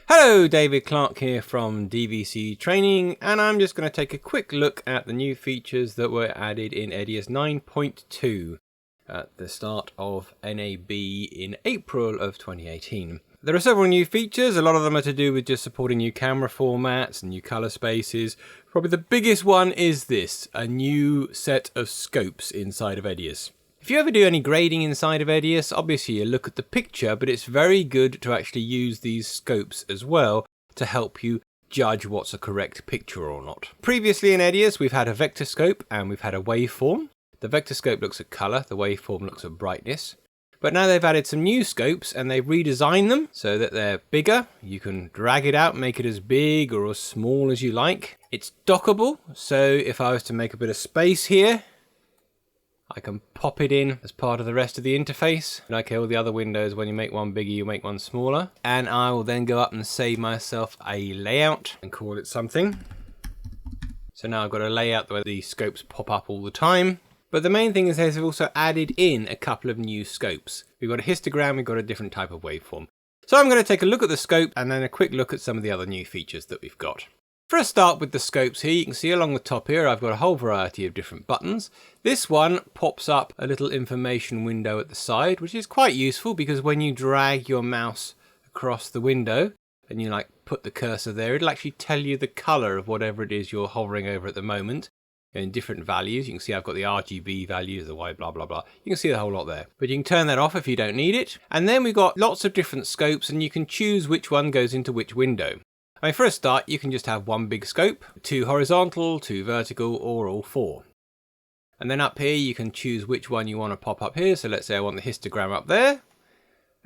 Hello, David Clarke here from DVC Training, and I'm just going to take a quick look at the new features that were added in EDIUS 9.2 at the start of NAB in April of 2018. There are several new features. A lot of them are to do with just supporting new camera formats and new color spaces. Probably the biggest one is this, a new set of scopes inside of EDIUS. If you ever do any grading inside of EDIUS, obviously you look at the picture, but it's very good to actually use these scopes as well to help you judge what's a correct picture or not. Previously in EDIUS, we've had a vector scope and we've had a waveform. The vector scope looks at color, the waveform looks at brightness. But now they've added some new scopes and they've redesigned them so that they're bigger. You can drag it out, make it as big or as small as you like. It's dockable, so if I was to make a bit of space here, I can pop it in as part of the rest of the interface. Like all the other windows, when you make one bigger, you make one smaller. And I will then go up and save myself a layout and call it something. So now I've got a layout where the scopes pop up all the time. But the main thing is they've also added in a couple of new scopes. We've got a histogram, we've got a different type of waveform. So I'm going to take a look at the scope and then a quick look at some of the other new features that we've got. For a start with the scopes here, you can see along the top here I've got a whole variety of different buttons. This one pops up a little information window at the side, which is quite useful because when you drag your mouse across the window and you put the cursor there, it'll actually tell you the color of whatever it is you're hovering over at the moment in different values. You can see I've got the Rgb values, the Y blah blah blah. You can see the whole lot there, but you can turn that off if you don't need it. And then we've got lots of different scopes and you can choose which one goes into which window. I mean, for a start, you can just have one big scope, 2 horizontal, 2 vertical, or all 4. And then up here, you can choose which one you want to pop up here. So let's say I want the histogram up there,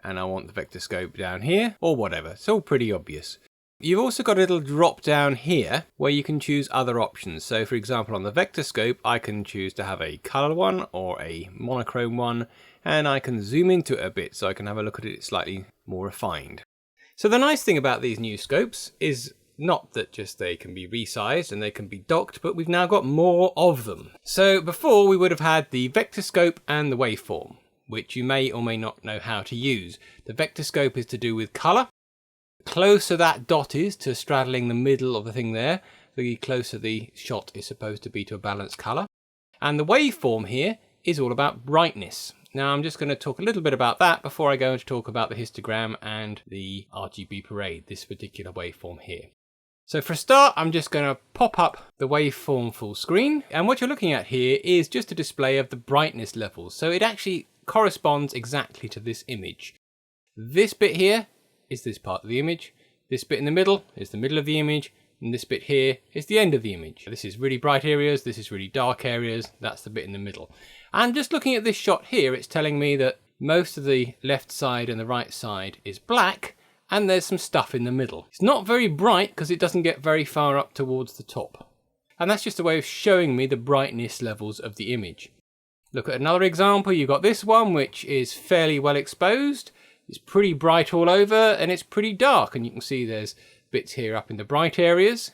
and I want the vector scope down here, or whatever. It's all pretty obvious. You've also got a little drop down here where you can choose other options. So for example, on the vector scope, I can choose to have a color one or a monochrome one, and I can zoom into it a bit so I can have a look at it slightly more refined. So the nice thing about these new scopes is not that just they can be resized and they can be docked, but we've now got more of them. So before we would have had the vector scope and the waveform, which you may or may not know how to use. The vector scope is to do with color. The closer that dot is to straddling the middle of the thing there, the closer the shot is supposed to be to a balanced color. And the waveform here is all about brightness. Now I'm just going to talk a little bit about that before I go to talk about the histogram and the RGB parade, this particular waveform here. So for a start, I'm just going to pop up the waveform full screen. And what you're looking at here is just a display of the brightness levels. So it actually corresponds exactly to this image. This bit here is this part of the image. This bit in the middle is the middle of the image. And this bit here is the end of the image. This is really bright areas, this is really dark areas, that's the bit in the middle. And just looking at this shot here, it's telling me that most of the left side and the right side is black, and there's some stuff in the middle. It's not very bright because it doesn't get very far up towards the top. And that's just a way of showing me the brightness levels of the image. Look at another example, you've got this one which is fairly well exposed. It's pretty bright all over and it's pretty dark, and you can see there's bits here up in the bright areas.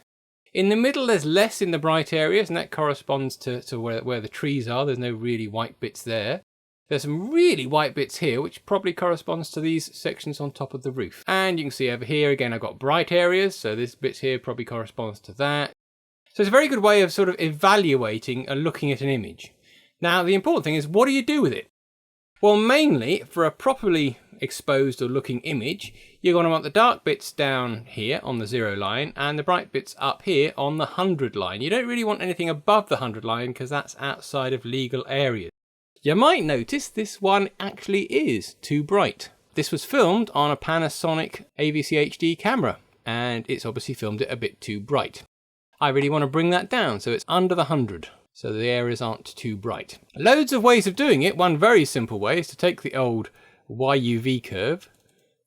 In the middle there's less in the bright areas, and that corresponds to where the trees are. There's no really white bits there. There's some really white bits here, which probably corresponds to these sections on top of the roof. And you can see over here again I've got bright areas, so this bit here probably corresponds to that. So it's a very good way of sort of evaluating and looking at an image. Now the important thing is, what do you do with it? Well, mainly for a properly exposed or looking image, you're going to want the dark bits down here on the 0 line and the bright bits up here on the 100 line. You don't really want anything above the 100 line because that's outside of legal areas. You might notice this one actually is too bright. This was filmed on a Panasonic AVC HD camera and it's obviously filmed it a bit too bright. I really want to bring that down so it's under the 100. So the areas aren't too bright. Loads of ways of doing it. One very simple way is to take the old YUV curve,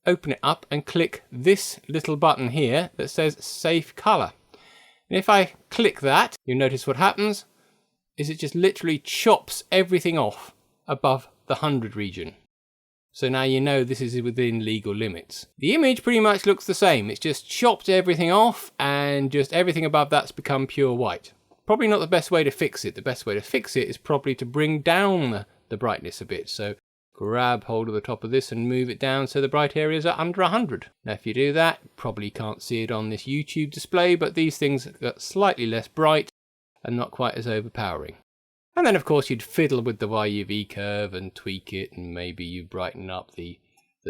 open it up and click this little button here that says Safe Color. And if I click that, you'll notice what happens is it just literally chops everything off above the 100 region. So now you know this is within legal limits. The image pretty much looks the same. It's just chopped everything off and just everything above that's become pure white. Probably not the best way to fix it. The best way to fix it is probably to bring down the brightness a bit. So grab hold of the top of this and move it down so the bright areas are under 100. Now if you do that, you probably can't see it on this YouTube display, but these things are slightly less bright and not quite as overpowering. And then of course you'd fiddle with the YUV curve and tweak it, and maybe you brighten up the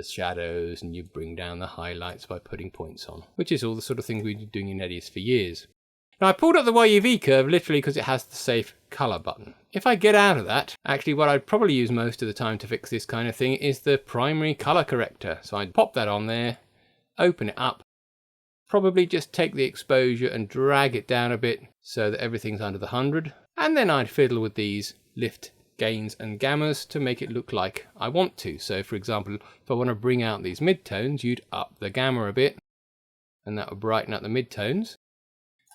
shadows and you bring down the highlights by putting points on, which is all the sort of things we've been doing in EDIUS for years. Now I pulled up the YUV curve literally because it has the save color button. If I get out of that, actually what I'd probably use most of the time to fix this kind of thing is the primary color corrector. So I'd pop that on there, open it up, probably just take the exposure and drag it down a bit so that everything's under the 100. And then I'd fiddle with these lift gains and gammas to make it look like I want to. So for example, if I want to bring out these midtones, you'd up the gamma a bit, and that would brighten up the midtones.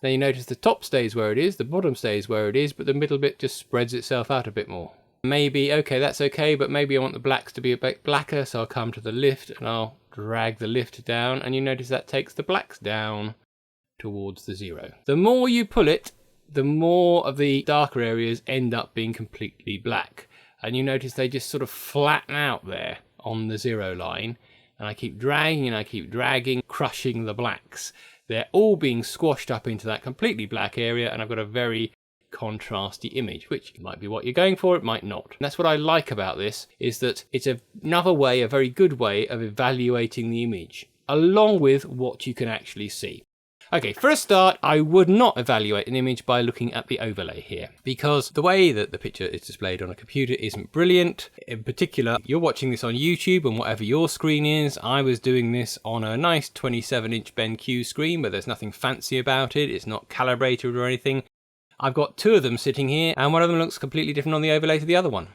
Then you notice the top stays where it is, the bottom stays where it is, but the middle bit just spreads itself out a bit more. Maybe, okay, that's okay, but maybe I want the blacks to be a bit blacker, so I'll come to the lift and I'll drag the lift down, and you notice that takes the blacks down towards the 0. The more you pull it, the more of the darker areas end up being completely black. And you notice they just sort of flatten out there on the 0 line. And I keep dragging and I keep dragging, crushing the blacks. They're all being squashed up into that completely black area, and I've got a very contrasty image, which might be what you're going for, it might not. And that's what I like about this, is that it's another way, a very good way of evaluating the image, along with what you can actually see. Okay, for a start, I would not evaluate an image by looking at the overlay here, because the way that the picture is displayed on a computer isn't brilliant. In particular, you're watching this on YouTube, and whatever your screen is, I was doing this on a nice 27-inch BenQ screen, but there's nothing fancy about it. It's not calibrated or anything. I've got two of them sitting here, and one of them looks completely different on the overlay to the other one.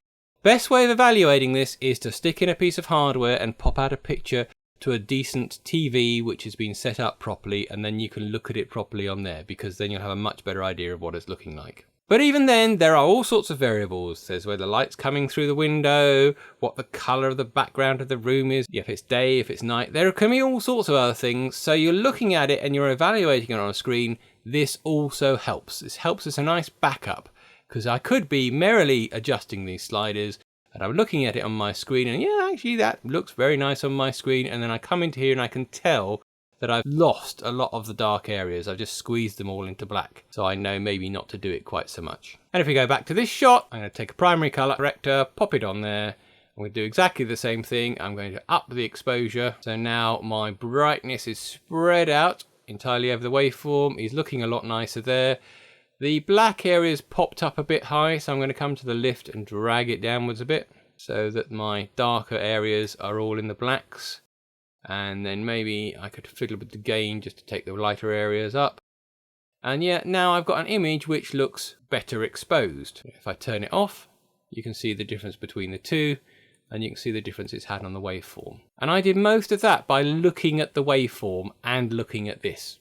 Best way of evaluating this is to stick in a piece of hardware and pop out a picture to a decent TV which has been set up properly, and then you can look at it properly on there, because then you'll have a much better idea of what it's looking like. But even then, there are all sorts of variables. There's where the light's coming through the window, what the colour of the background of the room is, if it's day, if it's night. There can be all sorts of other things. So you're looking at it and you're evaluating it on a screen. This also helps. This helps as a nice backup, because I could be merrily adjusting these sliders, and I'm looking at it on my screen, and yeah, actually that looks very nice on my screen, and then I come into here and I can tell that I've lost a lot of the dark areas. I've just squeezed them all into black, so I know maybe not to do it quite so much. And if we go back to this shot, I'm going to take a primary color corrector, pop it on there. I'm going to do exactly the same thing. I'm going to up the exposure, so now my brightness is spread out entirely over the waveform. Is looking a lot nicer there. The black area's popped up a bit high, so I'm going to come to the lift and drag it downwards a bit so that my darker areas are all in the blacks. And then maybe I could fiddle with the gain just to take the lighter areas up. And yeah, now I've got an image which looks better exposed. If I turn it off, you can see the difference between the two, and you can see the difference it's had on the waveform. And I did most of that by looking at the waveform and looking at this.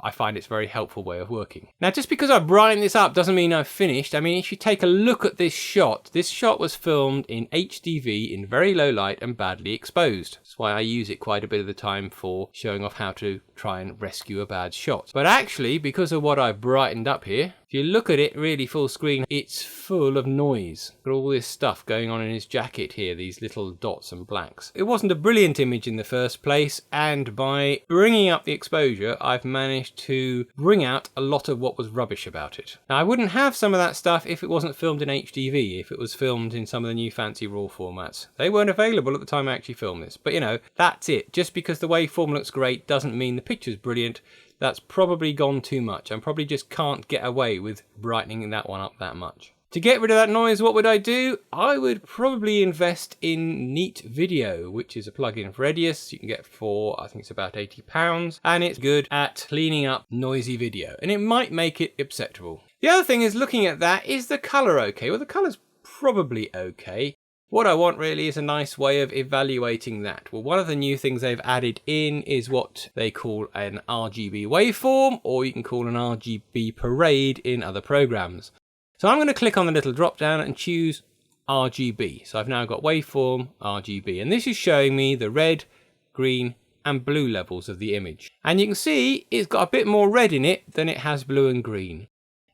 I find it's a very helpful way of working. Now, just because I've brightened this up doesn't mean I've finished. I mean, if you take a look at this shot was filmed in HDV in very low light and badly exposed. That's why I use it quite a bit of the time for showing off how to try and rescue a bad shot. But actually, because of what I've brightened up here, if you look at it really full screen, it's full of noise. Got all this stuff going on in his jacket here, these little dots and blacks. It wasn't a brilliant image in the first place, and by bringing up the exposure, I've managed to bring out a lot of what was rubbish about it. Now, I wouldn't have some of that stuff if it wasn't filmed in HDV, if it was filmed in some of the new fancy RAW formats. They weren't available at the time I actually filmed this, but you know, that's it. Just because the waveform looks great doesn't mean the picture's brilliant. That's probably gone too much. I probably just can't get away with brightening that one up that much. To get rid of that noise, what would I do? I would probably invest in Neat Video, which is a plugin for EDIUS. You can get for, I think it's about £80, and it's good at cleaning up noisy video, and it might make it acceptable. The other thing is, looking at that, is the colour okay? Well, the colour's probably okay. What I want really is a nice way of evaluating that. Well, one of the new things they've added in is what they call an Rgb Waveform, or you can call an Rgb Parade in other programs. So I'm going to click on the little drop down and choose RGB. So I've now got Waveform Rgb, and this is showing me the red, green and blue levels of the image. And you can see it's got a bit more red in it than it has blue and green.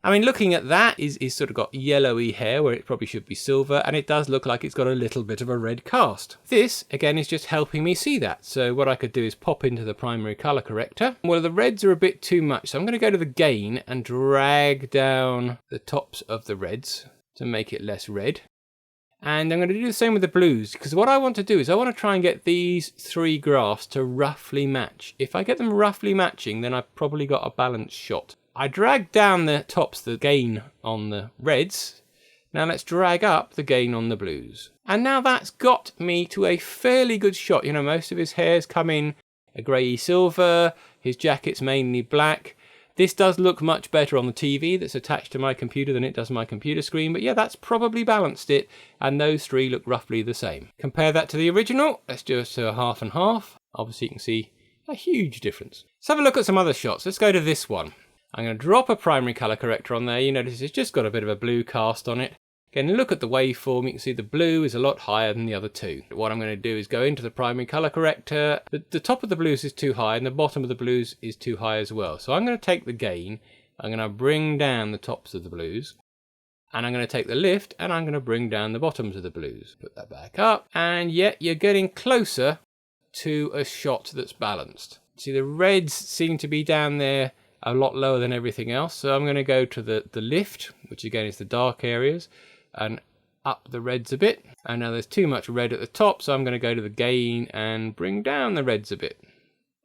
I mean, looking at that, he's sort of got yellowy hair where it probably should be silver, and it does look like it's got a little bit of a red cast. This, again, is just helping me see that. So what I could do is pop into the primary color corrector. Well, the reds are a bit too much, so I'm going to go to the gain and drag down the tops of the reds to make it less red. And I'm going to do the same with the blues, because what I want to do is I want to try and get these three graphs to roughly match. If I get them roughly matching, then I've probably got a balanced shot. I dragged down the tops, the gain on the reds. Now let's drag up the gain on the blues. And now that's got me to a fairly good shot. You know, most of his hair's come in a grey silver, his jacket's mainly black. This does look much better on the TV that's attached to my computer than it does my computer screen, but yeah, that's probably balanced it, and those three look roughly the same. Compare that to the original. Let's do it to a half and half. Obviously you can see a huge difference. Let's have a look at some other shots. Let's go to this one. I'm going to drop a primary color corrector on there. You notice it's just got a bit of a blue cast on it. Again, look at the waveform. You can see the blue is a lot higher than the other two. What I'm going to do is go into the primary color corrector. The top of the blues is too high and the bottom of the blues is too high as well. So I'm going to take the gain. I'm going to bring down the tops of the blues. And I'm going to take the lift and I'm going to bring down the bottoms of the blues. Put that back up. And yet you're getting closer to a shot that's balanced. See, the reds seem to be down there a lot lower than everything else. So I'm going to go to the lift, which again is the dark areas, and up the reds a bit. And now there's too much red at the top, so I'm going to go to the gain and bring down the reds a bit.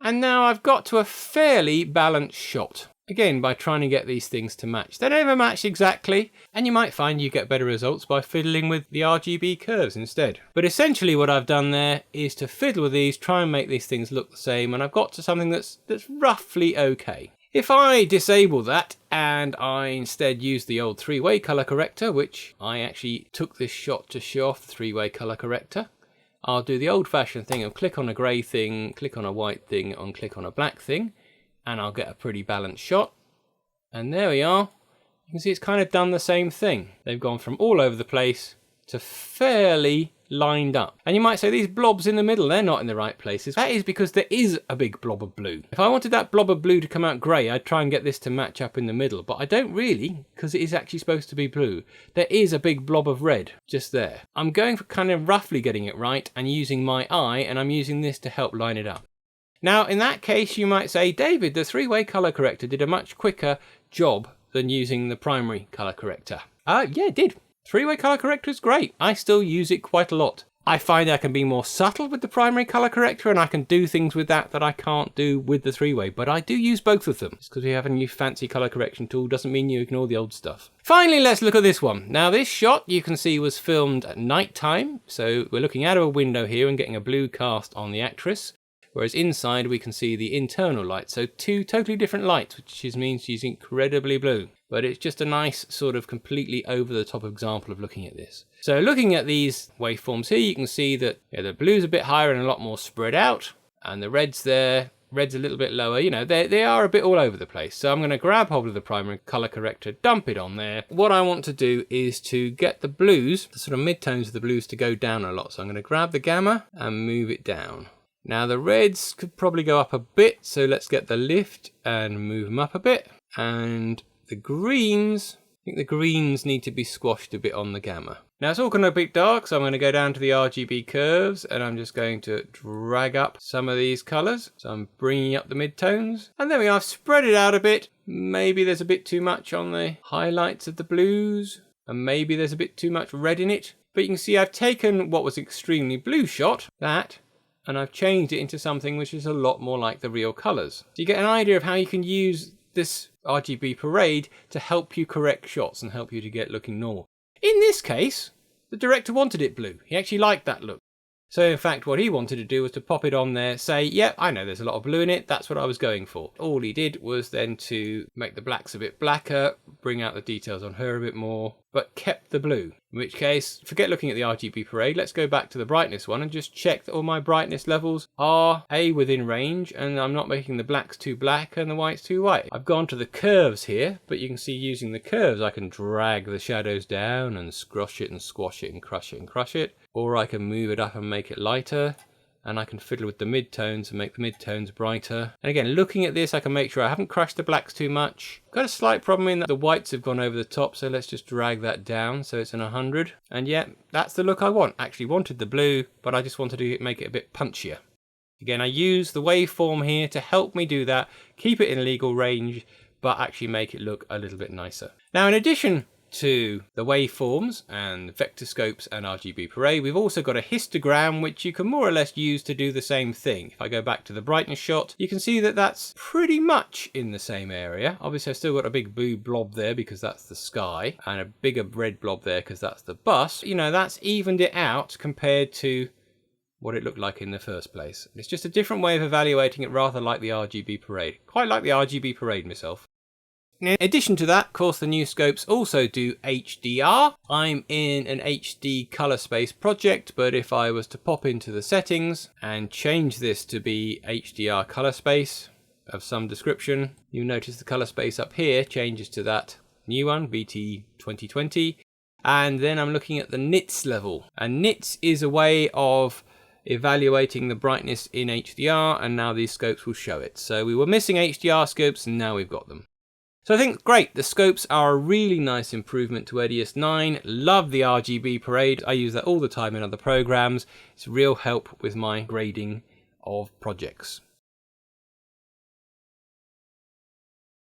And now I've got to a fairly balanced shot. Again, by trying to get these things to match. They never match exactly, and you might find you get better results by fiddling with the RGB curves instead. But essentially what I've done there is to fiddle with these, try and make these things look the same, and I've got to something that's roughly okay. If I disable that and I instead use the old three-way color corrector, which I actually took this shot to show off the three-way color corrector, I'll do the old-fashioned thing of click on a grey thing, click on a white thing, and click on a black thing, and I'll get a pretty balanced shot. And there we are. You can see it's kind of done the same thing. They've gone from all over the place to fairly lined up. And you might say these blobs in the middle, they're not in the right places. That is because there is a big blob of blue. If I wanted that blob of blue to come out grey, I'd try and get this to match up in the middle, but I don't really, because it is actually supposed to be blue. There is a big blob of red just there. I'm going for kind of roughly getting it right and using my eye, and I'm using this to help line it up. Now in that case you might say, David, the three-way color corrector did a much quicker job than using the primary color corrector. Yeah, it did. Three-way color corrector is great. I still use it quite a lot. I find I can be more subtle with the primary color corrector, and I can do things with that I can't do with the three-way, but I do use both of them. Just because we have a new fancy color correction tool doesn't mean you ignore the old stuff. Finally, let's look at this one. Now this shot you can see was filmed at night time, so we're looking out of a window here and getting a blue cast on the actress. Whereas inside we can see the internal light, so two totally different lights, which means she's incredibly blue. But it's just a nice sort of completely over the top example of looking at this. So looking at these waveforms here, you can see that the blue's a bit higher and a lot more spread out, and the red's there, red's a little bit lower. You know, they are a bit all over the place. So I'm going to grab hold of the primary color corrector, dump it on there. What I want to do is to get the blues, the sort of midtones of the blues, to go down a lot. So I'm going to grab the gamma and move it down. Now the reds could probably go up a bit, so let's get the lift and move them up a bit. And the greens, I think the greens need to be squashed a bit on the gamma. Now it's all going to be dark, so I'm going to go down to the RGB curves and I'm just going to drag up some of these colours. So I'm bringing up the midtones. And there we are, I've spread it out a bit. Maybe there's a bit too much on the highlights of the blues, and maybe there's a bit too much red in it. But you can see I've taken what was extremely blue shot, that, and I've changed it into something which is a lot more like the real colours. So you get an idea of how you can use this RGB parade to help you correct shots and help you to get looking normal. In this case, the director wanted it blue. He actually liked that look. So in fact, what he wanted to do was to pop it on there, say, yep, I know there's a lot of blue in it, that's what I was going for. All he did was then to make the blacks a bit blacker, bring out the details on her a bit more, but kept the blue. In which case, forget looking at the RGB parade, let's go back to the brightness one and just check that all my brightness levels are within range, and I'm not making the blacks too black and the whites too white. I've gone to the curves here, but you can see using the curves I can drag the shadows down and squash it and squash it and crush it and crush it. Or I can move it up and make it lighter, and I can fiddle with the midtones and make the midtones brighter. And again, looking at this, I can make sure I haven't crushed the blacks too much. Got a slight problem in that the whites have gone over the top, so let's just drag that down so it's an 100. And yeah, that's the look I want. Actually wanted the blue, but I just wanted to make it a bit punchier. Again, I use the waveform here to help me do that, keep it in legal range, but actually make it look a little bit nicer. Now, in addition to the waveforms and vector scopes and RGB Parade, we've also got a histogram which you can more or less use to do the same thing. If I go back to the brightness shot, you can see that that's pretty much in the same area. Obviously I've still got a big blue blob there because that's the sky, and a bigger red blob there because that's the bus. You know, that's evened it out compared to what it looked like in the first place. It's just a different way of evaluating it, rather like the RGB Parade. Quite like the RGB Parade myself. In addition to that, of course, the new scopes also do HDR. I'm in an HD color space project, but if I was to pop into the settings and change this to be HDR color space of some description, you'll notice the color space up here changes to that new one, BT 2020. And then I'm looking at the nits level. And nits is a way of evaluating the brightness in HDR, and now these scopes will show it. So we were missing HDR scopes, and now we've got them. So I think, great, the scopes are a really nice improvement to EDIUS 9. Love the RGB Parade. I use that all the time in other programs. It's a real help with my grading of projects.